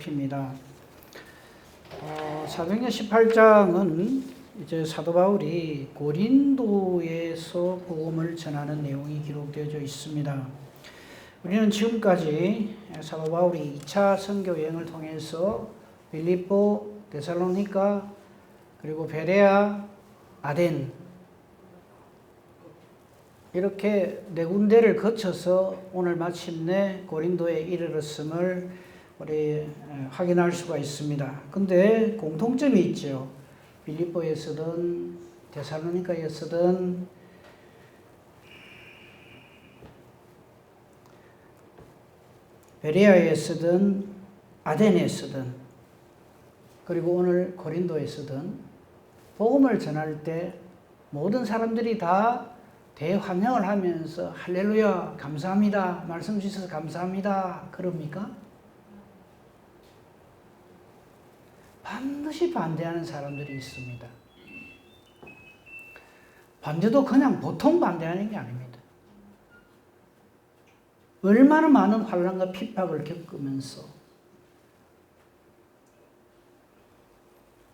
살핍니다. 사도행전 18장은 이제 사도 바울이 고린도에서 복음을 전하는 내용이 기록되어 있습니다. 우리는 지금까지 사도 바울이 2차 선교 여행을 통해서 빌립보, 데살로니가, 그리고 베레아, 아덴 이렇게 네 군데를 거쳐서 오늘 마침내 고린도에 이르렀음을 우리 확인할 수가 있습니다. 근데 공통점이 있죠. 빌립보에서든 데살로니가에서든 베레아에서든 아덴에서든 그리고 오늘 고린도에서든 복음을 전할 때 모든 사람들이 다 대환영을 하면서 할렐루야 감사합니다 말씀 주셔서 감사합니다 그럽니까? 반드시 반대하는 사람들이 있습니다. 반대도 그냥 보통 반대하는 게 아닙니다. 얼마나 많은 환난과 핍박을 겪으면서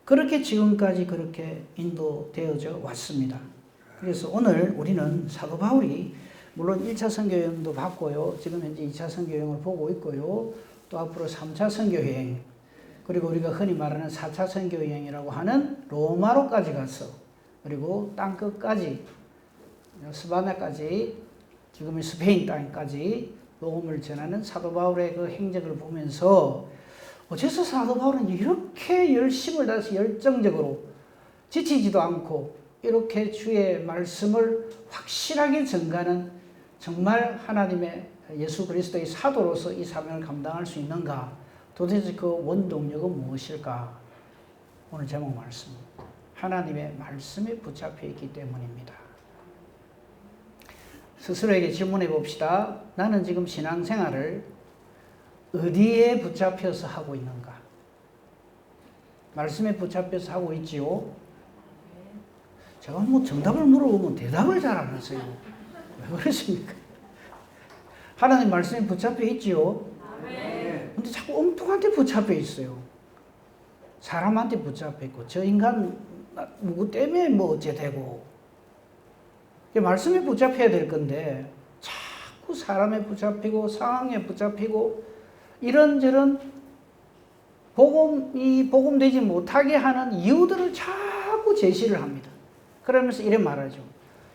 그렇게 지금까지 그렇게 인도되어져 왔습니다. 그래서 오늘 우리는 사도 바울이 물론 1차 선교여행도 봤고요. 지금 현재 2차 선교여행을 보고 있고요. 또 앞으로 3차 선교여행 그리고 우리가 흔히 말하는 4차 선교여행이라고 하는 로마로까지 가서 그리고 땅끝까지 스바나까지 지금의 스페인 땅까지 복음을 전하는 사도 바울의 그 행적을 보면서 어째서 사도 바울은 이렇게 열심을 다해서 열정적으로 지치지도 않고 이렇게 주의 말씀을 확실하게 전가하는 정말 하나님의 예수 그리스도의 사도로서 이 사명을 감당할 수 있는가? 도대체 그 원동력은 무엇일까? 오늘 제목 말씀. 하나님의 말씀에 붙잡혀 있기 때문입니다. 스스로에게 질문해 봅시다. 나는 지금 신앙생활을 어디에 붙잡혀서 하고 있는가? 말씀에 붙잡혀서 하고 있지요? 제가 정답을 물어보면 대답을 잘 안 하세요. 왜 그러십니까? 하나님 말씀에 붙잡혀 있지요? 근데 자꾸 엉뚱한 데 붙잡혀 있어요. 사람한테 붙잡혀 있고, 저 인간 누구 때문에 뭐 어째 되고. 말씀에 붙잡혀야 될 건데, 자꾸 사람에 붙잡히고, 상황에 붙잡히고, 이런저런 복음 되지 못하게 하는 이유들을 자꾸 제시를 합니다. 그러면서 이래 말하죠.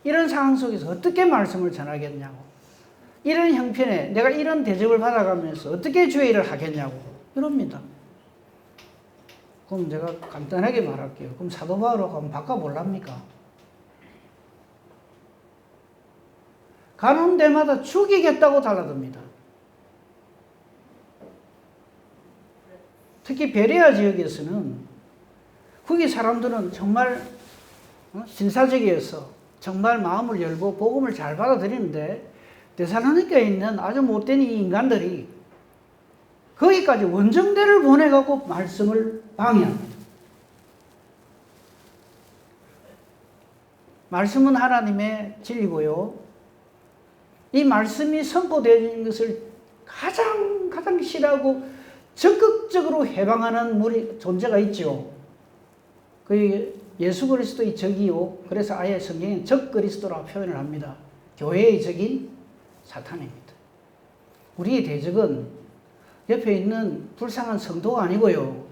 이런 상황 속에서 어떻게 말씀을 전하겠냐고. 이런 형편에 내가 이런 대접을 받아가면서 어떻게 주의 일을 하겠냐고. 이럽니다. 그럼 제가 간단하게 말할게요. 그럼 사도 바울하고 한번 바꿔볼랍니까? 가는 데마다 죽이겠다고 달라듭니다. 특히 베레아 지역에서는 거기 사람들은 정말 신사적이어서 정말 마음을 열고 복음을 잘 받아들이는데 데살로니가에 있는 아주 못된 이 인간들이 거기까지 원정대를 보내갖고 말씀을 방해합니다. 말씀은 하나님의 진리고요. 이 말씀이 선포되는 것을 가장 싫어하고 적극적으로 해방하는 존재가 있죠. 그게 예수 그리스도의 적이요. 그래서 아예 성경은 적 그리스도라고 표현을 합니다. 교회의 적인 사탄입니다. 우리의 대적은 옆에 있는 불쌍한 성도가 아니고요.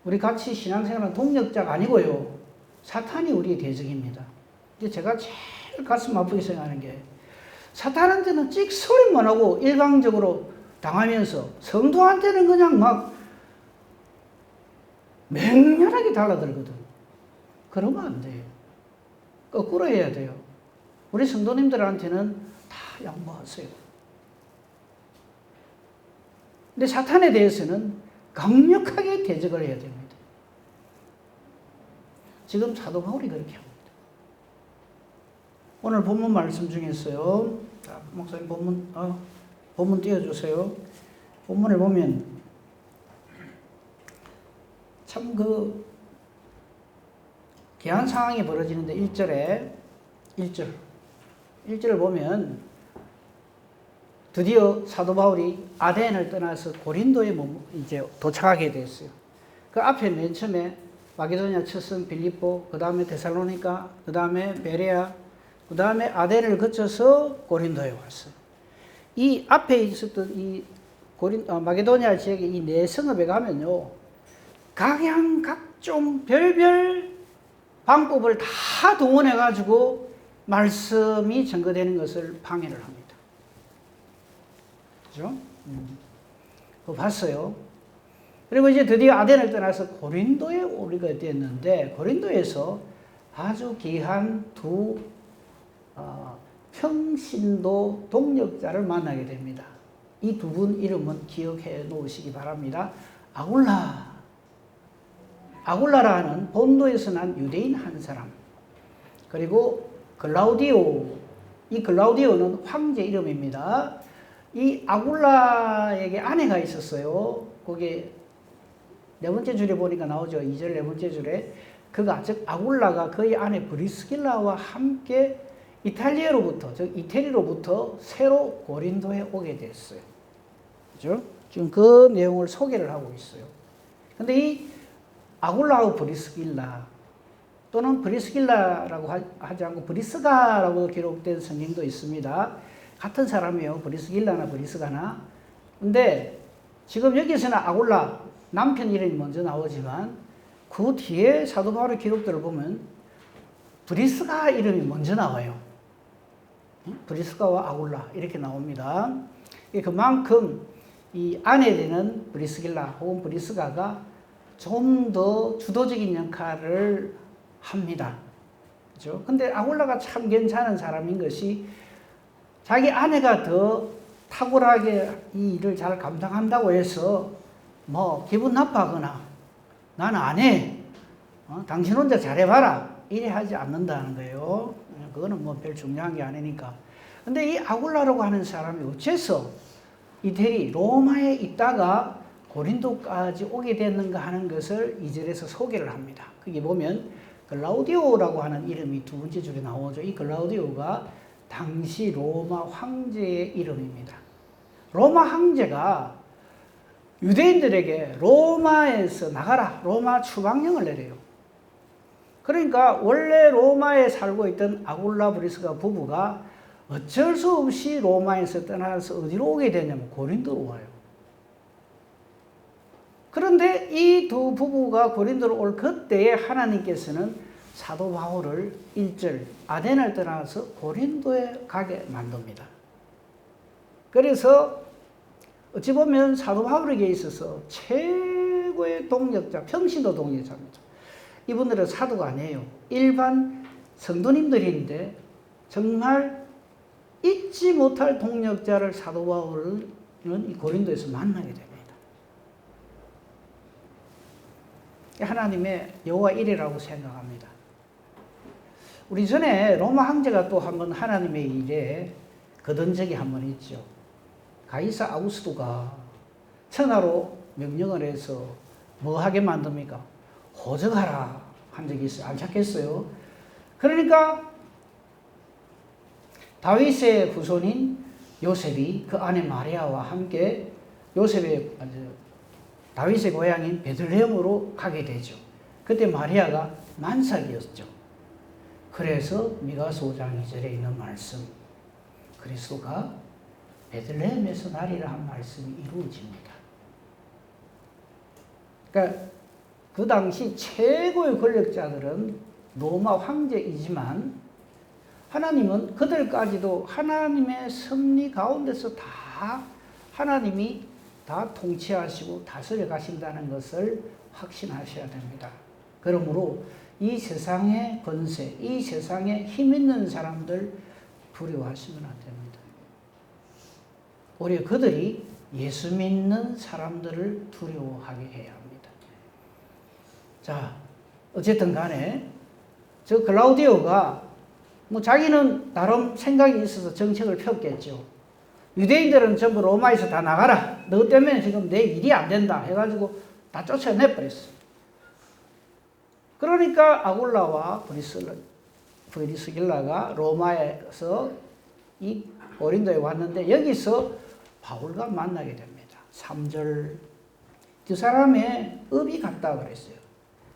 우리 같이 신앙생활하는 동력자가 아니고요. 사탄이 우리의 대적입니다. 이제 제가 제일 가슴 아프게 생각하는 게 사탄한테는 찍소리만 하고 일방적으로 당하면서 성도한테는 그냥 막 맹렬하게 달라들거든. 그러면 안 돼요. 거꾸로 해야 돼요. 우리 성도님들한테는 다 양보하세요. 근데 사탄에 대해서는 강력하게 대적을 해야 됩니다. 지금 사도 바울이 그렇게 합니다. 오늘 본문 말씀 중에서요. 자, 목사님 본문 띄워주세요. 본문을 보면 참 귀한 상황이 벌어지는데 1절을 보면 드디어 사도 바울이 아덴을 떠나서 고린도에 이제 도착하게 됐어요. 그 앞에 맨 처음에 마게도냐 첫성 빌립보, 그 다음에 데살로니가, 그 다음에 베레아, 그 다음에 아덴을 거쳐서 고린도에 왔어요. 이 앞에 있었던 이 마게도냐 지역의 이 네 성읍에 가면요, 각종 별별 방법을 다 동원해가지고 말씀이 증거되는 것을 방해를 합니다. 그죠? 그거 봤어요. 그리고 이제 드디어 아덴을 떠나서 고린도에 오게 됐는데, 고린도에서 아주 귀한 두 평신도 동역자를 만나게 됩니다. 이 두 분 이름은 기억해 놓으시기 바랍니다. 아굴라라는 본도에서 난 유대인 한 사람, 그리고 글라우디오, 이 글라우디오는 황제 이름입니다. 이 아굴라에게 아내가 있었어요. 거기에 네 번째 줄에 보니까 나오죠. 2절 네 번째 줄에 그가, 즉 아굴라가 그의 아내 브리스길라와 함께 이탈리아로부터, 즉 이태리로부터 새로 고린도에 오게 됐어요. 그죠? 지금 그 내용을 소개를 하고 있어요. 근데 이 아굴라하고 브리스길라, 또는 브리스길라라고 하지 않고 브리스가라고 기록된 성경도 있습니다. 같은 사람이에요. 브리스길라나 브리스가나. 근데 지금 여기서는 아굴라 남편 이름이 먼저 나오지만 그 뒤에 사도 바울의 기록들을 보면 브리스가 이름이 먼저 나와요. 브리스가와 아굴라 이렇게 나옵니다. 그만큼 이 아내 되는 브리스길라 혹은 브리스가가 좀 더 주도적인 역할을 합니다. 그죠? 근데 아굴라가 참 괜찮은 사람인 것이 자기 아내가 더 탁월하게 이 일을 잘 감당한다고 해서 뭐 기분 나빠하거나 나는 안 해. 당신 혼자 잘해봐라. 이래 하지 않는다는 거예요. 그거는 뭐 별 중요한 게 아니니까. 근데 이 아굴라라고 하는 사람이 어째서 이태리 로마에 있다가 고린도까지 오게 됐는가 하는 것을 2절에서 소개를 합니다. 거기 보면 글라우디오라고 하는 이름이 두 번째 줄에 나오죠. 이 글라우디오가 당시 로마 황제의 이름입니다. 로마 황제가 유대인들에게 로마에서 나가라, 로마 추방령을 내려요. 그러니까 원래 로마에 살고 있던 아굴라 브리스가 부부가 어쩔 수 없이 로마에서 떠나서 어디로 오게 되냐면 고린도로 와요. 그런데 이 두 부부가 고린도로 올 그때에 하나님께서는 사도 바울을 1절 아덴을 떠나서 고린도에 가게 만듭니다. 그래서 어찌 보면 사도 바울에게 있어서 최고의 동역자, 평신도 동역자입니다. 이분들은 사도가 아니에요. 일반 성도님들인데 정말 잊지 못할 동역자를 사도 바울은 이 고린도에서 만나게 됩니다. 하나님의 여호와 일이라고 생각합니다. 우리 전에 로마 황제가 또 한번 하나님의 일에 거둔 적이 한 번 있죠. 가이사 아우구스토가 천하로 명령을 해서 뭐 하게 만듭니까? 호적하라 한 적이 있어요. 안 찾겠어요? 그러니까 다윗의 후손인 요셉이 그 아내 마리아와 함께 다윗의 고향인 베들레헴으로 가게 되죠. 그때 마리아가 만삭이었죠. 그래서 미가서 5장 2절에 있는 말씀, 그리스도가 베들레헴에서 나리라 한 말씀이 이루어집니다. 그러니까 그 당시 최고의 권력자들은 로마 황제이지만 하나님은 그들까지도 하나님의 섭리 가운데서 다 하나님이 다 통치하시고 다스려 가신다는 것을 확신하셔야 됩니다. 그러므로 이 세상의 권세, 이 세상에 힘 있는 사람들 두려워하시면 안 됩니다. 오히려 그들이 예수 믿는 사람들을 두려워하게 해야 합니다. 자, 어쨌든 간에 저 글라우디오가 뭐 자기는 나름 생각이 있어서 정책을 폈겠죠. 유대인들은 전부 로마에서 다 나가라. 너 때문에 지금 내 일이 안 된다. 해가지고 다 쫓아내버렸어. 그러니까 아굴라와 브리스길라가 로마에서 이 고린도에 왔는데 여기서 바울과 만나게 됩니다. 3절. 두 사람의 업이 같다 그랬어요.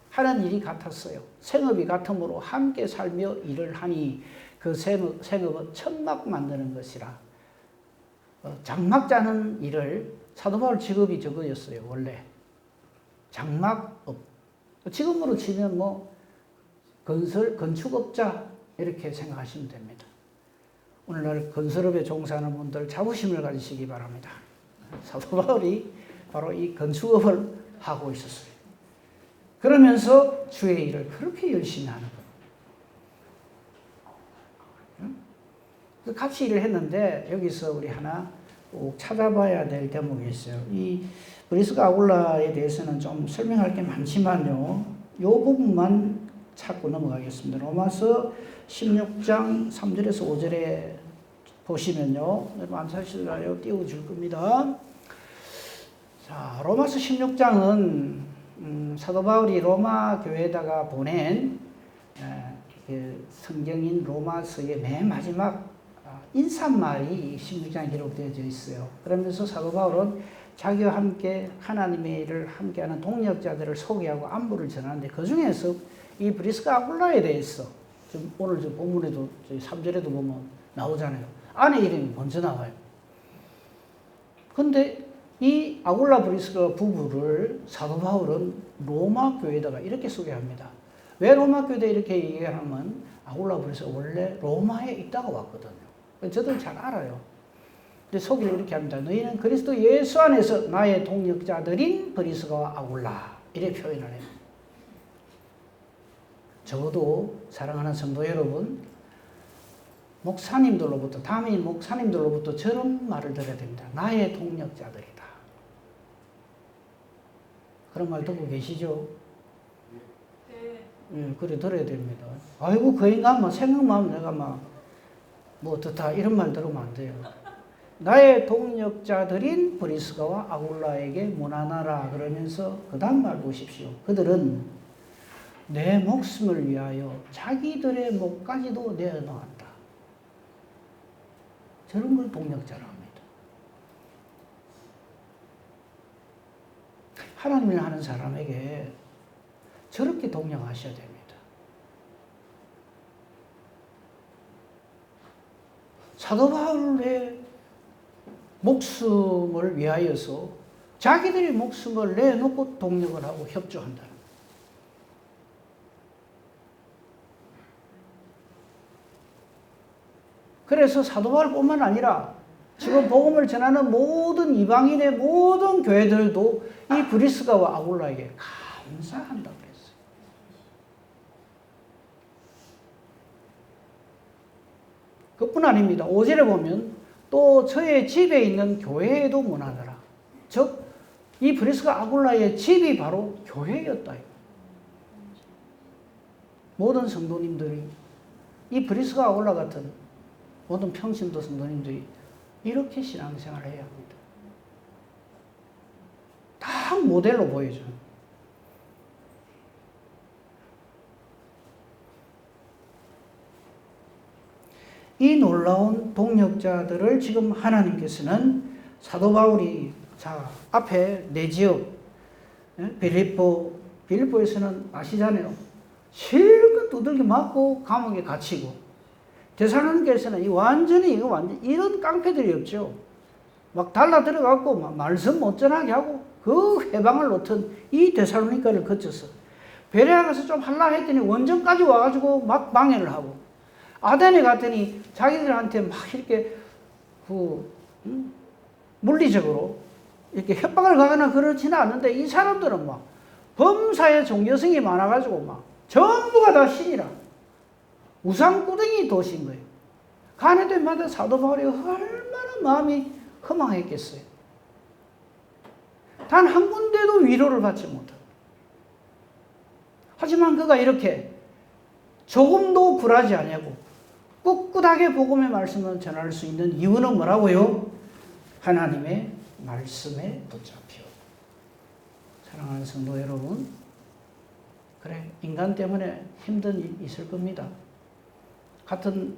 하는 일이 같았어요. 생업이 같으므로 함께 살며 일을 하니 그 생업은 천막 만드는 것이라. 장막 짜는 일을 사도 바울 직업이 저거였어요. 원래 장막업. 지금으로 치면 뭐 건축업자 이렇게 생각하시면 됩니다. 오늘날 건설업에 종사하는 분들 자부심을 가지시기 바랍니다. 사도 바울이 바로 이 건축업을 하고 있었어요. 그러면서 주의 일을 그렇게 열심히 하는 거예요. 같이 일을 했는데 여기서 우리 하나 꼭 찾아봐야 될 대목이 있어요. 이 브리스가 아굴라에 대해서는 좀 설명할 게 많지만요. 이 부분만 찾고 넘어가겠습니다. 로마서 16장 3절에서 5절에 보시면요. 여러분 안 사실까요? 띄워줄 겁니다. 자, 로마서 16장은 사도 바울이 로마 교회에다가 보낸 성경인 로마서의 맨 마지막 인사말이 16장에 기록되어져 있어요. 그러면서 사도 바울은 자기와 함께 하나님의 일을 함께하는 동력자들을 소개하고 안부를 전하는데 그 중에서 이 브리스가 아굴라에 대해서 좀 오늘 저 본문에도 3절에도 보면 나오잖아요. 아내 이름이 먼저 나와요. 근데 이 아굴라 브리스가 부부를 사도 바울은 로마 교회에다가 이렇게 소개합니다. 왜 로마 교회에다 이렇게 얘기하면 아굴라 브리스가 원래 로마에 있다가 왔거든요. 저도 잘 알아요. 근데 소개를 이렇게 합니다. 너희는 그리스도 예수 안에서 나의 동역자들인 브리스가와 아굴라 이렇게 표현을 해요. 적어도 사랑하는 성도 여러분, 목사님들로부터 담임 목사님들로부터 저런 말을 들어야 됩니다. 나의 동역자들이다. 그런 말 듣고 계시죠? 네. 그래 들어야 됩니다. 아이고 그 인간만 생각만 하면 내가 뭐 어떻다 이런 말 들으면 안 돼요. 나의 동역자들인 브리스가와 아굴라에게 문안하라 그러면서 그 다음 말 보십시오. 그들은 내 목숨을 위하여 자기들의 목까지도 내어놓았다. 저런 걸 동역자라 합니다. 하나님을 하는 사람에게 저렇게 동역하셔야 됩니다. 사도 바울의 목숨을 위하여서 자기들의 목숨을 내놓고 동력을 하고 협조한다. 그래서 사도 바울뿐만 아니라 지금 복음을 전하는 모든 이방인의 모든 교회들도 이 브리스가와 아굴라에게 감사한다고 그랬어요. 그뿐 아닙니다. 5절에 보면 또 저의 집에 있는 교회에도 문하더라. 즉, 이 브리스가 아굴라의 집이 바로 교회였다. 모든 성도님들이 이 브리스가 아굴라 같은 모든 평신도 성도님들이 이렇게 신앙생활을 해야 합니다. 딱 모델로 보여줘요. 이 놀라운 동역자들을 지금 하나님께서는 사도 바울이 앞에 네 지역 빌립보에서는 아시잖아요. 실컷 두들겨 맞고 감옥에 갇히고 데살로니가에서는 완전히 이런 깡패들이 없죠. 막 달라 들어가고 막 말씀 못 전하게 하고 그 해방을 놓던 이 데살로니가를 거쳐서 베레아 가서 좀 할라 했더니 원정까지 와가지고 막 방해를 하고 아덴에 갔더니 자기들한테 막 이렇게 물리적으로 이렇게 협박을 가거나 그렇지는 않는데 이 사람들은 막 범사에 종교성이 많아가지고 막 전부가 다 신이라 우상꾸덩이 도시인 거예요. 가는 데마다 사도 바울이 얼마나 마음이 허망했겠어요. 단 한 군데도 위로를 받지 못하고. 하지만 그가 이렇게 조금도 굴하지 아니하고 꿋꿋하게 복음의 말씀을 전할 수 있는 이유는 뭐라고요? 하나님의 말씀에 붙잡혀. 사랑하는 성도 여러분, 그래 인간 때문에 힘든 일이 있을 겁니다. 같은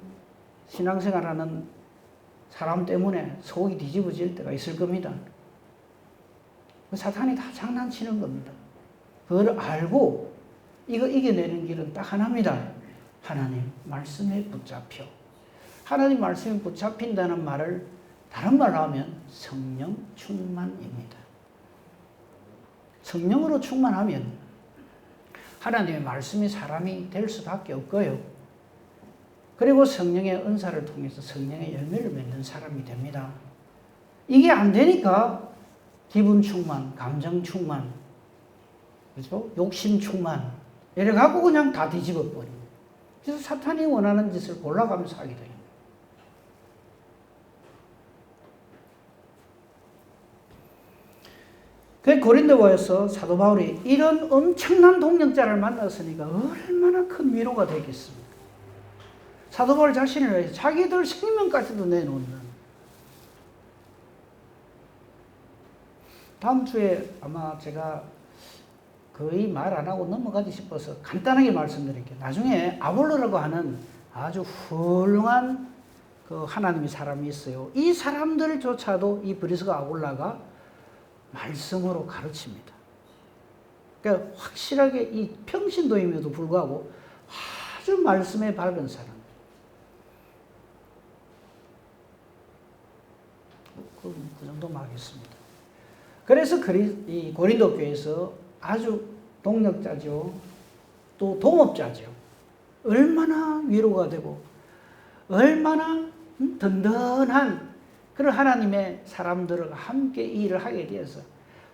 신앙생활하는 사람 때문에 속이 뒤집어질 때가 있을 겁니다. 사탄이 다 장난치는 겁니다. 그걸 알고 이거 이겨내는 길은 딱 하나입니다. 하나님 말씀에 붙잡혀. 하나님 말씀에 붙잡힌다는 말을 다른 말로 하면 성령 충만입니다. 성령으로 충만하면 하나님의 말씀이 사람이 될 수밖에 없고요. 그리고 성령의 은사를 통해서 성령의 열매를 맺는 사람이 됩니다. 이게 안 되니까 기분 충만, 감정 충만, 그렇죠? 욕심 충만 이래 갖고 그냥 다 뒤집어 버립니다. 그래서 사탄이 원하는 짓을 골라가면서 하게 돼요. 그 고린도서에서 사도 바울이 이런 엄청난 동력자를 만났으니까 얼마나 큰 위로가 되겠습니까? 사도 바울 자신을 위해서 자기들 생명까지도 내놓는. 다음 주에 아마 제가 거의 말 안 하고 넘어가지 싶어서 간단하게 말씀드릴게요. 나중에 아볼로라고 하는 아주 훌륭한 그 하나님의 사람이 있어요. 이 사람들조차도 이 브리스가 아골라가 말씀으로 가르칩니다. 그러니까 확실하게 이 평신도임에도 불구하고 아주 말씀에 밝은 사람. 그 정도만 하겠습니다. 그래서 이 고린도 교회에서 아주 동력자죠. 또 동업자죠. 얼마나 위로가 되고 얼마나 든든한 그런 하나님의 사람들과 함께 일을 하게 되어서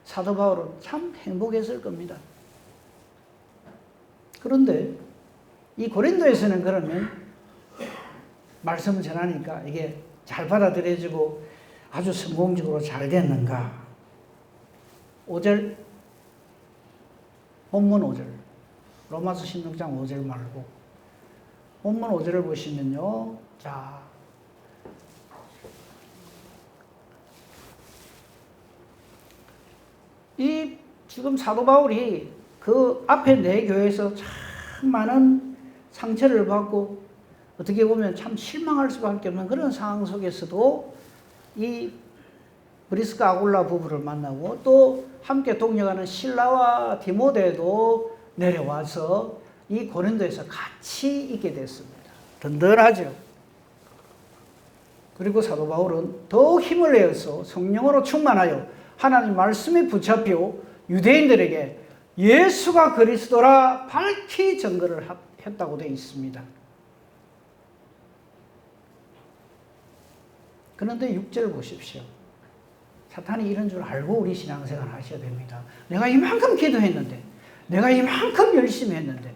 사도 바울은 참 행복했을 겁니다. 그런데 이 고린도에서는 그러면 말씀을 전하니까 이게 잘 받아들여지고 아주 성공적으로 잘 됐는가? 5절, 본문 5절, 로마서 16장 5절 말고 본문 5절을 보시면요. 자, 이 지금 사도 바울이 그 앞에 네 교회에서 참 많은 상처를 받고 어떻게 보면 참 실망할 수밖에 없는 그런 상황 속에서도 이 브리스가 아굴라 부부를 만나고 또 함께 동역하는 실라와 디모데도 내려와서 이 고린도에서 같이 있게 됐습니다. 든든하죠. 그리고 사도 바울은 더욱 힘을 내어서 성령으로 충만하여 하나님 말씀에 붙잡혀 유대인들에게 예수가 그리스도라 밝히 증거를 했다고 되어 있습니다. 그런데 6절 보십시오. 사탄이 이런 줄 알고 우리 신앙생활 하셔야 됩니다. 내가 이만큼 기도했는데, 내가 이만큼 열심히 했는데,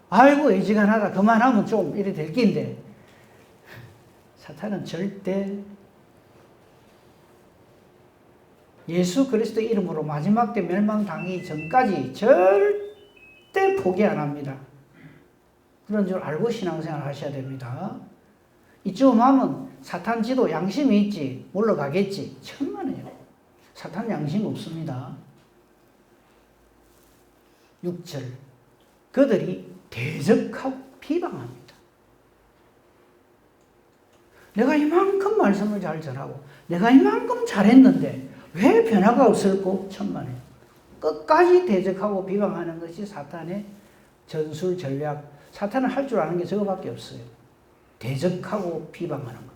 아이고 애지간하다 그만하면 좀 이래 될 낀데, 사탄은 절대 예수 그리스도 이름으로 마지막 때 멸망당하기 전까지 절대 포기 안 합니다. 그런 줄 알고 신앙생활 하셔야 됩니다. 이쯤 하면 사탄 지도 양심이 있지 물러가겠지. 천만에요. 사탄 양심 없습니다. 6절 그들이 대적하고 비방합니다. 내가 이만큼 말씀을 잘 전하고 내가 이만큼 잘했는데 왜 변화가 없을까? 천만에요. 끝까지 대적하고 비방하는 것이 사탄의 전술 전략. 사탄은 할 줄 아는 게 저거밖에 없어요. 대적하고 비방하는 것.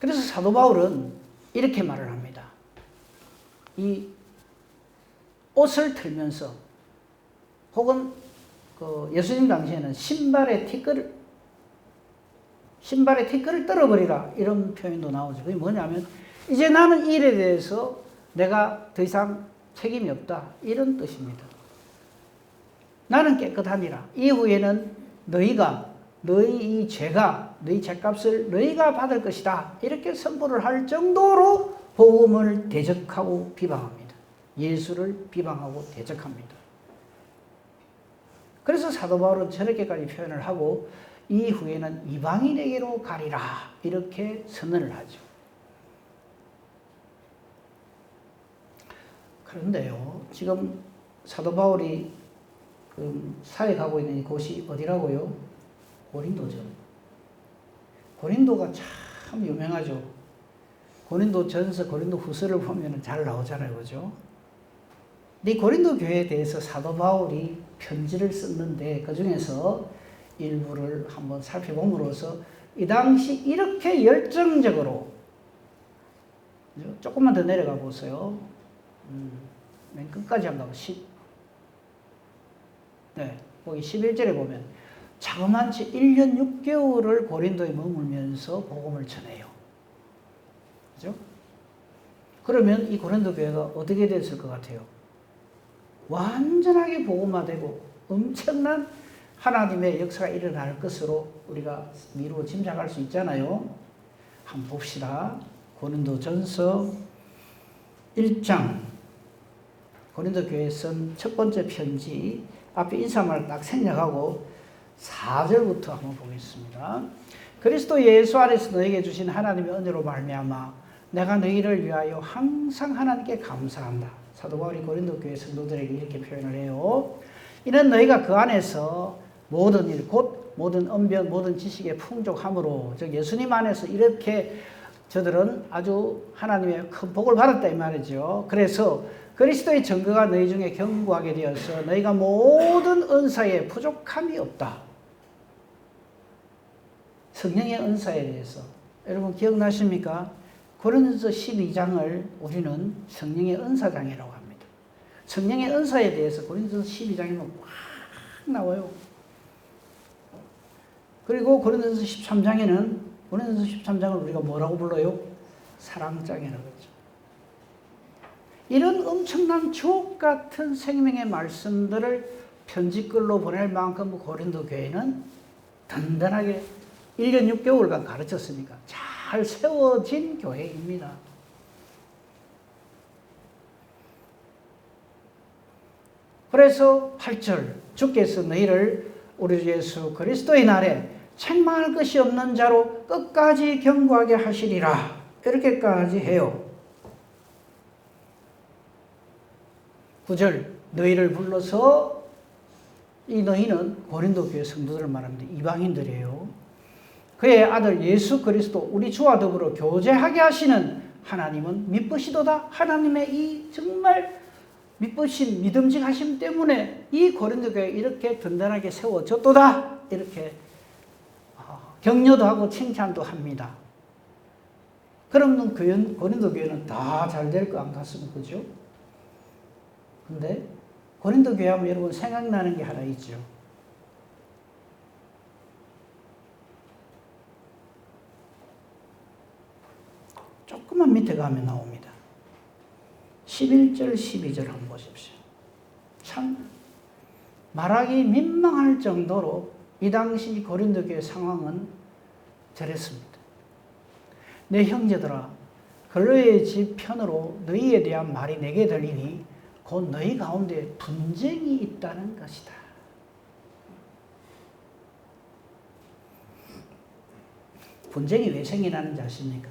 그래서 사도 바울은 이렇게 말을 합니다. 이 옷을 틀면서 혹은 그 예수님 당시에는 신발의 티끌을 떨어버리라 이런 표현도 나오죠. 그게 뭐냐면 이제 나는 이 일에 대해서 내가 더 이상 책임이 없다 이런 뜻입니다. 나는 깨끗함이라. 이후에는 너희 이 죄가 너희 죄값을 너희가 받을 것이다 이렇게 선포를 할 정도로 복음을 대적하고 비방합니다. 예수를 비방하고 대적합니다. 그래서 사도 바울은 저렇게까지 표현을 하고 이후에는 이방인에게로 가리라 이렇게 선언을 하죠. 그런데요, 지금 사도 바울이 사역하고 있는 곳이 어디라고요? 고린도죠. 고린도가 참 유명하죠. 고린도 전서, 고린도 후서를 보면 잘 나오잖아요. 그죠? 근데 이 고린도 교회에 대해서 사도 바울이 편지를 썼는데 그 중에서 일부를 한번 살펴봄으로써 이 당시 이렇게 열정적으로 조금만 더 내려가 보세요. 맨 끝까지 한번 거기 11절에 보면 자그만치 1년 6개월을 고린도에 머물면서 복음을 전해요. 그죠? 그러면 이 고린도 교회가 어떻게 됐을 것 같아요? 완전하게 복음화되고 엄청난 하나님의 역사가 일어날 것으로 우리가 미루어 짐작할 수 있잖아요. 한번 봅시다. 고린도전서 1장 고린도 교회에 쓴 첫 번째 편지 앞에 인사말을 딱 생략하고 4절부터 한번 보겠습니다. 그리스도 예수 안에서 너에게 주신 하나님의 은혜로 말미암아 내가 너희를 위하여 항상 하나님께 감사한다. 사도 바울이 고린도 교회 성도들에게 이렇게 표현을 해요. 이는 너희가 그 안에서 모든 일, 곧 모든 언변, 모든 지식에 풍족함으로 즉 예수님 안에서 이렇게 저들은 아주 하나님의 큰 복을 받았다 이 말이죠. 그래서 그리스도의 증거가 너희 중에 견고하게 되어서 너희가 모든 은사에 부족함이 없다. 성령의 은사에 대해서 여러분 기억나십니까? 고린도서 12장을 우리는 성령의 은사장이라고 합니다. 성령의 은사에 대해서 고린도서 12장에는 확 나와요. 그리고 고린도서 13장에는 고린도서 13장을 우리가 뭐라고 불러요? 사랑장이라고 그러죠. 이런 엄청난 주옥 같은 생명의 말씀들을 편지글로 보낼 만큼 고린도 교회는 든든하게 1년 6개월간 가르쳤으니까 잘 세워진 교회입니다. 그래서 8절 주께서 너희를 우리 주 예수 그리스도의 날에 책망할 것이 없는 자로 끝까지 견고하게 하시리라 이렇게까지 해요. 9절 너희를 불러서 이 너희는 고린도 교회 성도들을 말합니다. 이방인들이에요. 그의 아들 예수 그리스도 우리 주와 더불어 교제하게 하시는 하나님은 미쁘시도다. 하나님의 이 정말 미쁘신 믿음직하심 때문에 이 고린도 교회 이렇게 든든하게 세워졌도다. 이렇게 격려도 하고 칭찬도 합니다. 그러면 고린도 교회는 다 잘 될 거 안 같습니까? 그죠? 근데 고린도 교회 하면 여러분 생각나는 게 하나 있죠. 조금만 밑에 가면 나옵니다. 11절, 12절 한번 보십시오. 참 말하기 민망할 정도로 이 당시 고린도 교회 상황은 저랬습니다. 내 형제들아, 글로의 집 편으로 너희에 대한 말이 내게 들리니 곧 너희 가운데 분쟁이 있다는 것이다. 분쟁이 왜 생기나는지 아십니까?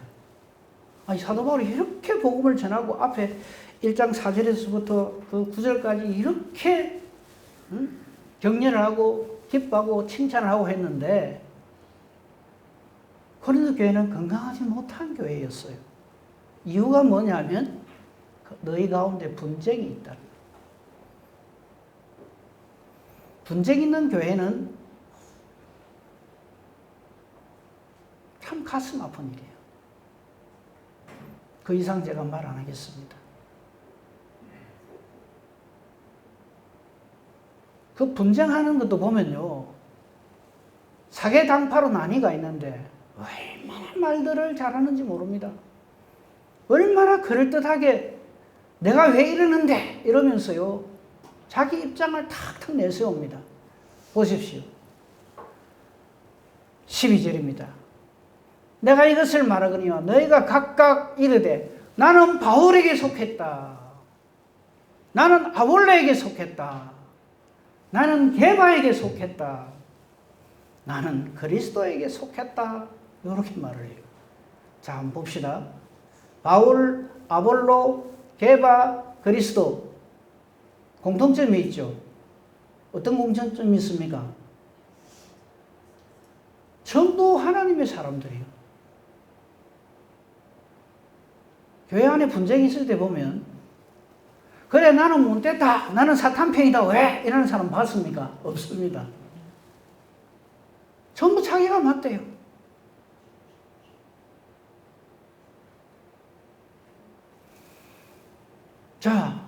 아니, 사도 바울이 이렇게 복음을 전하고 앞에 1장 4절에서부터 그 9절까지 이렇게 격려를 하고 기뻐하고 칭찬을 하고 했는데 고린도 교회는 건강하지 못한 교회였어요. 이유가 뭐냐면 너희 가운데 분쟁이 있다. 분쟁 있는 교회는 참 가슴 아픈 일이에요. 그 이상 제가 말 안 하겠습니다. 그 분쟁하는 것도 보면요. 사개당파로 나뉘가 있는데 얼마나 말들을 잘하는지 모릅니다. 얼마나 그럴듯하게 내가 왜 이러는데 이러면서요. 자기 입장을 탁탁 내세웁니다. 보십시오. 12절입니다. 내가 이것을 말하거니와 너희가 각각 이르되 나는 바울에게 속했다. 나는 아볼로에게 속했다. 나는 게바에게 속했다. 나는 그리스도에게 속했다. 이렇게 말을 해요. 자, 한번 봅시다. 바울, 아볼로, 게바, 그리스도 공통점이 있죠. 어떤 공통점이 있습니까? 전부 하나님의 사람들이에요. 교회 안에 분쟁이 있을 때 보면 그래 나는 못됐다. 나는 사탄편이다. 왜? 이러는 사람 봤습니까? 없습니다. 전부 자기가 맞대요. 자,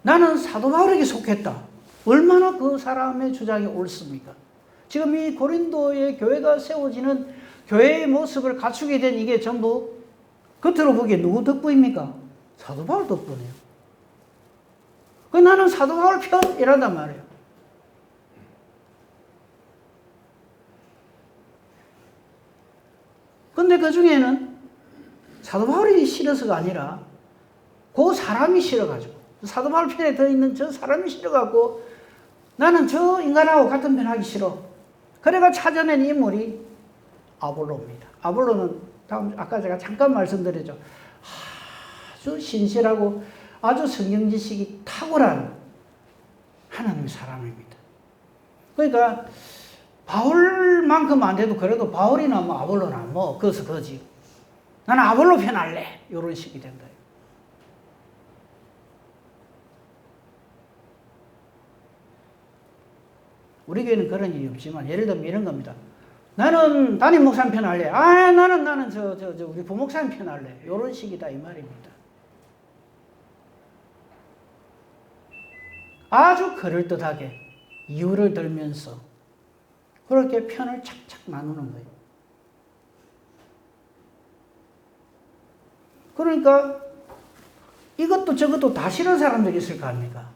나는 사도 바울에게 속했다. 얼마나 그 사람의 주장이 옳습니까? 지금 이 고린도의 교회가 세워지는 교회의 모습을 갖추게 된 이게 전부 겉으로 보기에 누구 덕분입니까? 사도 바울 덕분이에요. 그 나는 사도 바울 편이란단 말이에요. 근데 그 중에는 사도 바울이 싫어서가 아니라 그 사람이 싫어가지고 사도 바울 편에 들어있는 저 사람이 싫어갖고 나는 저 인간하고 같은 편 하기 싫어. 그래가 찾아낸 인물이 아볼로입니다. 아볼로는 다음 아까 제가 잠깐 말씀드렸죠. 아주 신실하고 아주 성경 지식이 탁월한 하나님의 사람입니다. 그러니까 바울만큼 안 돼도 그래도 바울이나 뭐 아볼로나 뭐 그것은 그지. 나는 아볼로 편할래. 이런 식이 된다. 우리 교회는 그런 일이 없지만 예를 들면 이런 겁니다. 나는 담임 목사님 편 할래. 나는 우리 부목사님 편 할래. 이런 식이다 이 말입니다. 아주 그럴듯하게 이유를 들면서 그렇게 편을 착착 나누는 거예요. 그러니까 이것도 저것도 다 싫은 사람들이 있을 거 아닙니까?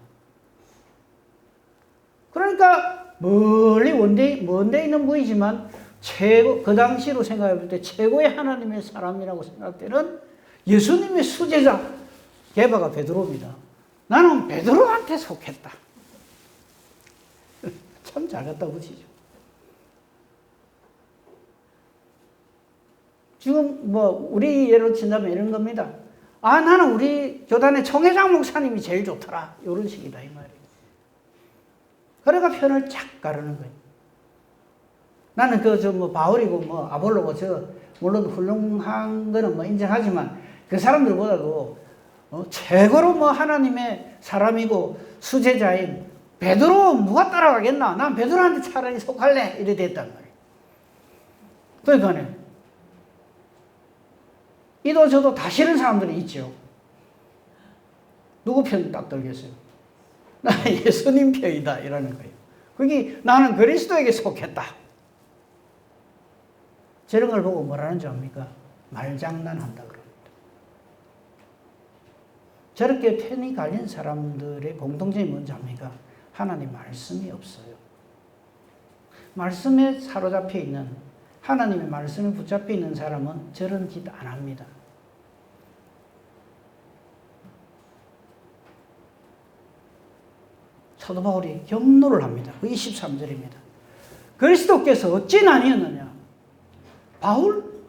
그러니까 멀리 먼데 있는 분이지만 최고, 그 당시로 생각해 볼 때 최고의 하나님의 사람이라고 생각되는 예수님의 수제자 게바가 베드로입니다. 나는 베드로한테 속했다. 참 잘 갖다 붙이죠. 지금 뭐 우리 예로 친다면 이런 겁니다. 나는 우리 교단의 총회장 목사님이 제일 좋더라. 이런 식이다 이 말이에요. 그래가 편을 쫙 가르는 거예요. 나는 바울이고 뭐 아볼로고 물론 훌륭한 거는 뭐 인정하지만 그 사람들보다도 최고로 뭐 하나님의 사람이고 수제자인 베드로 누가 따라가겠나? 난 베드로한테 차라리 속할래. 이래 됐단 말이에요. 그러니까는 이도 저도 다 싫은 사람들이 있죠. 누구 편 딱 들겠어요? 나 예수님 편이다 이러는 거예요. 그게 나는 그리스도에게 속했다. 저런 걸 보고 뭐라는 줄 압니까? 말장난한다 그럽니다. 저렇게 편이 갈린 사람들의 공통점이 뭔지 압니까? 하나님 말씀이 없어요. 말씀에 사로잡혀 있는, 하나님의 말씀에 붙잡혀 있는 사람은 저런 짓 안 합니다. 사도 바울이 경로를 합니다. 그 23절입니다. 그리스도께서 어찌 나뉘었느냐? 바울?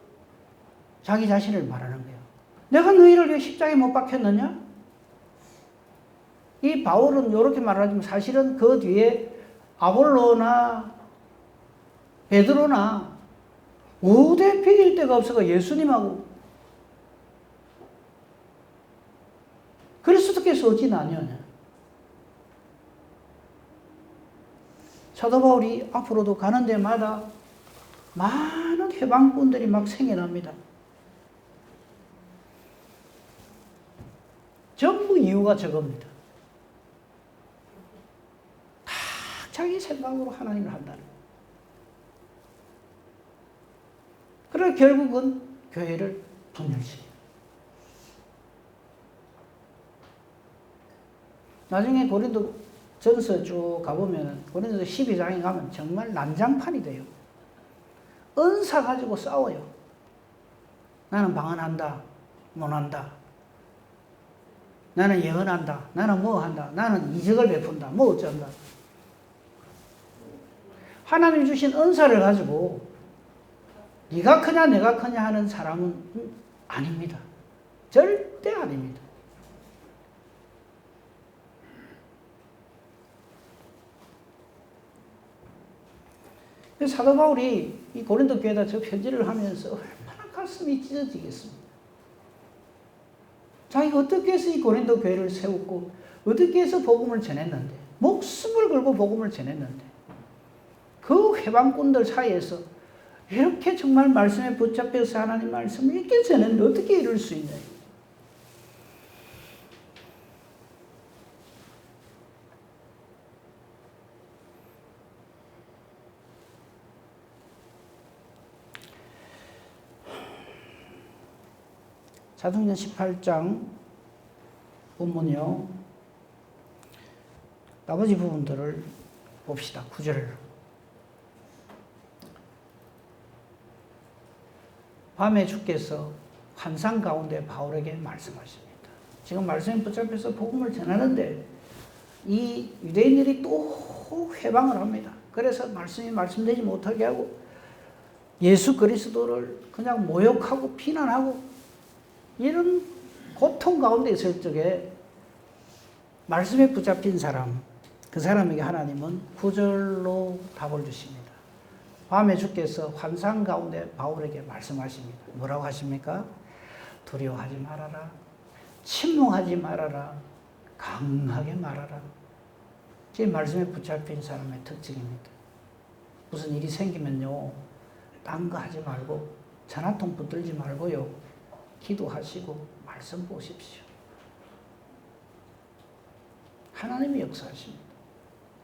자기 자신을 말하는 거예요. 내가 너희를 왜 십자가에 못 박혔느냐? 이 바울은 이렇게 말하지만 사실은 그 뒤에 아볼로나 베드로나 우대 비길 데가 없어서 예수님하고 그리스도께서 어찌 나뉘었냐? 사도 바울이 앞으로도 가는 데마다 많은 해방꾼들이 막 생겨납니다. 전부 이유가 저겁니다. 다 자기 생각으로 하나님을 한다는 거예요. 그래서 결국은 교회를 분열시켜요. 나중에 고린도 전서 쭉 가보면 고린도서 12장에 가면 정말 난장판이 돼요. 은사 가지고 싸워요. 나는 방언한다. 못한다. 나는 예언한다. 나는 뭐 한다. 나는 이적을 베푼다. 뭐 어쩐다. 하나님 주신 은사를 가지고 네가 크냐 내가 크냐 하는 사람은 아닙니다. 절대 아닙니다. 그 사도 바울이 이 고린도 교회에다 저 편지를 하면서 얼마나 가슴이 찢어지겠습니까? 자기가 어떻게 해서 이 고린도 교회를 세웠고 어떻게 해서 복음을 전했는데, 목숨을 걸고 복음을 전했는데, 그 회방꾼들 사이에서 이렇게 정말 말씀에 붙잡혀서 하나님 말씀을 이렇게 전했는데 어떻게 이럴 수 있냐. 사도행전 18장 본문이요. 나머지 부분들을 봅시다. 9절. 밤에 주께서 환상 가운데 바울에게 말씀하십니다. 지금 말씀에 붙잡혀서 복음을 전하는데 이 유대인들이 또 회방을 합니다. 그래서 말씀이 말씀되지 못하게 하고 예수 그리스도를 그냥 모욕하고 비난하고 이런 고통 가운데 있을 적에 말씀에 붙잡힌 사람, 그 사람에게 하나님은 9절로 답을 주십니다. 밤에 주께서 환상 가운데 바울에게 말씀하십니다. 뭐라고 하십니까? 두려워하지 말아라. 침묵하지 말아라. 강하게 말하라. 제 말씀에 붙잡힌 사람의 특징입니다. 무슨 일이 생기면요, 딴 거 하지 말고 전화통 붙들지 말고요, 기도하시고 말씀 보십시오. 하나님이 역사하십니다.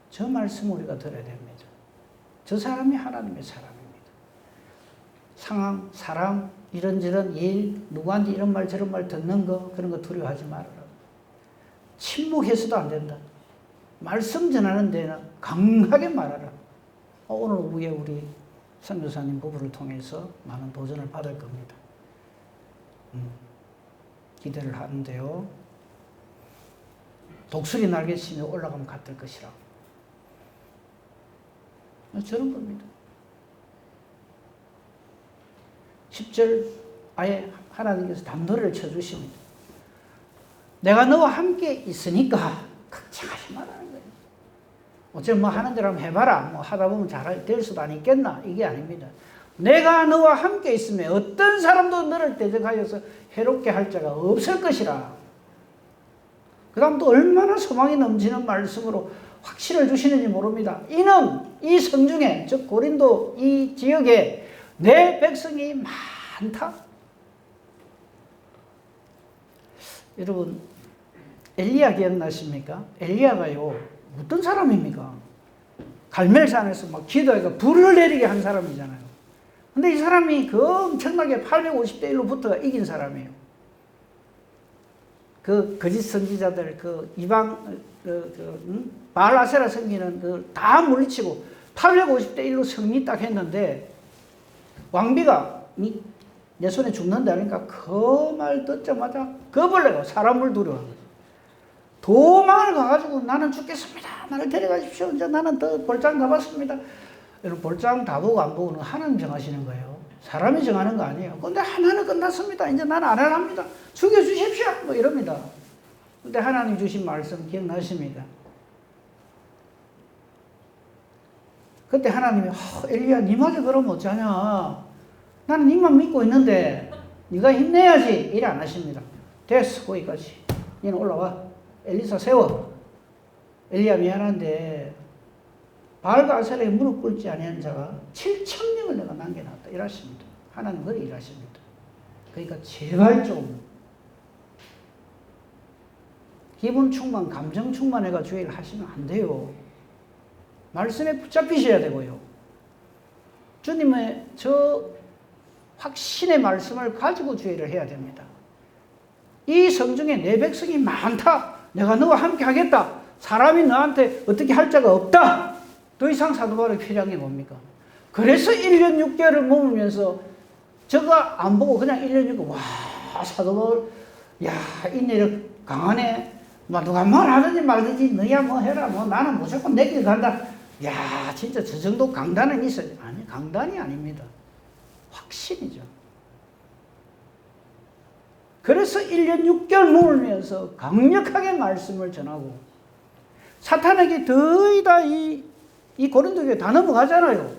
저 말씀 우리가 들어야 됩니다. 저 사람이 하나님의 사람입니다. 상황, 사람, 이런저런 일, 누구한테 이런 말 저런 말 듣는 거, 그런 거 두려워하지 말아라. 침묵해서도 안 된다. 말씀 전하는 데는 강하게 말하라. 오늘 오후에 우리 선교사님 부부를 통해서 많은 도전을 받을 겁니다. 기대를 하는데요. 독수리 날개 치며 올라가면 같을 것이라고. 저런 겁니다. 10절 아예 하나님께서 단도리를 쳐주십니다. 내가 너와 함께 있으니까 걱정하지 말라는 거예요. 어차피 뭐 하는 대로 한번 해봐라. 뭐 하다 보면 잘 될 수도 안 있겠나. 이게 아닙니다. 내가 너와 함께 있으면 어떤 사람도 너를 대적하여서 해롭게 할 자가 없을 것이라. 그 다음 또 얼마나 소망이 넘치는 말씀으로 확신을 주시는지 모릅니다. 이는 이 성중에, 즉 고린도 이 지역에 내 백성이 많다. 여러분, 엘리야 기억나십니까? 엘리야가요, 어떤 사람입니까? 갈멜산에서 막 기도해서 불을 내리게 한 사람이잖아요. 근데 이 사람이 그 엄청나게 850대 1로 붙어가 이긴 사람이에요. 그 거짓 선지자들, 그 이방, 바알 아세라 섬기는 그 다 물리치고 850대 1로 승리 딱 했는데, 왕비가 내 손에 죽는다 하니까 그 말 듣자마자 겁을 내고 사람을 두려워하는 거죠. 도망을 가가지고 나는 죽겠습니다. 나를 데려가십시오. 이제 나는 더 볼장 가봤습니다. 여러분, 볼장 다 보고 안 보고는 하나님 정하시는 거예요. 사람이 정하는 거 아니에요. 근데 하나는 끝났습니다. 이제 나는 안 합니다. 죽여주십시오. 뭐 이럽니다. 근데 하나님 주신 말씀 기억나십니까? 그때 하나님이 엘리야 니마저 그러면 어쩌냐. 나는 니만 믿고 있는데 네가 힘내야지. 이래 안 하십니다. 됐어. 거기까지. 얘는 올라와. 엘리사 세워. 엘리야 미안한데 바알과 아세라에 무릎 꿇지 아니한 자가 7,000명을 내가 남겨놨다. 이러십니다. 하나님 그렇게 일하십니다. 그러니까 제발 좀 기분 충만, 감정 충만해가 주의를 하시면 안 돼요. 말씀에 붙잡히셔야 되고요. 주님의 저 확신의 말씀을 가지고 주의를 해야 됩니다. 이 성중에 내 백성이 많다. 내가 너와 함께 하겠다. 사람이 너한테 어떻게 할 자가 없다. 더 이상 사도 바울이 필요한 게 뭡니까? 그래서 1년 6개월을 머물면서 저거 안 보고 그냥 1년 6개월, 와, 사도 바울, 야, 인내력 강하네. 뭐 누가 말하든지 말든지 너야 뭐 해라. 뭐 나는 무조건 내 길 간다. 야, 진짜 저 정도 강단은 있어요. 아니, 강단이 아닙니다. 확신이죠. 그래서 1년 6개월 머물면서 강력하게 말씀을 전하고 사탄에게 거의 다 이 고린도 교회 다 넘어가잖아요.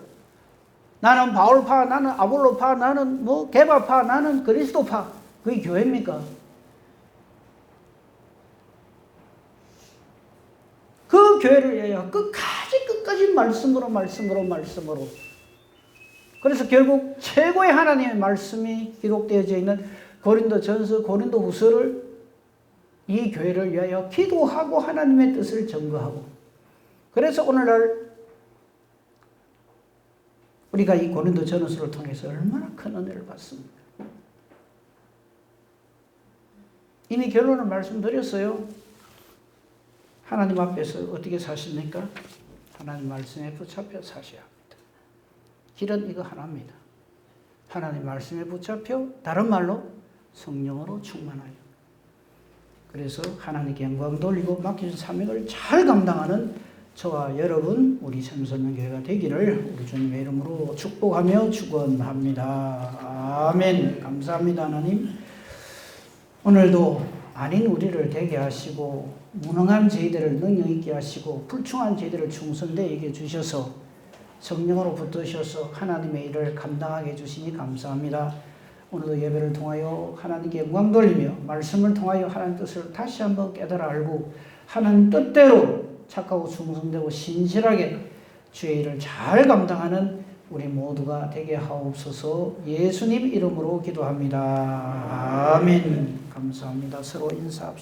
나는 바울파, 나는 아볼로파, 나는 뭐 게바파, 나는 그리스도파. 그게 교회입니까? 그 교회를 위하여 끝까지 말씀으로. 그래서 결국 최고의 하나님의 말씀이 기록되어져 있는 고린도전서, 고린도후서를 이 교회를 위하여 기도하고 하나님의 뜻을 증거하고, 그래서 오늘날 우리가 이 고린도전서를 통해서 얼마나 큰 은혜를 받습니까? 이미 결론을 말씀드렸어요. 하나님 앞에서 어떻게 사십니까? 하나님 말씀에 붙잡혀 사셔야 합니다. 길은 이거 하나입니다. 하나님 말씀에 붙잡혀, 다른 말로 성령으로 충만하여, 그래서 하나님께 영광 돌리고 맡겨준 사명을 잘 감당하는 저와 여러분, 우리 참선교회가 되기를 우리 주님의 이름으로 축복하며 축원합니다. 아멘. 감사합니다. 하나님, 오늘도 아닌 우리를 되게 하시고, 무능한 저희들을 능력 있게 하시고, 불충한 저희들을 충성되게 해주셔서 성령으로 붙드셔서 하나님의 일을 감당하게 해주시니 감사합니다. 오늘도 예배를 통하여 하나님께 영광 돌리며 말씀을 통하여 하나님 뜻을 다시 한번 깨달아 알고 하나님 뜻대로 착하고 충성되고 신실하게 주의 일을 잘 감당하는 우리 모두가 되게 하옵소서. 예수님 이름으로 기도합니다. 아멘. 감사합니다. 서로 인사합시다.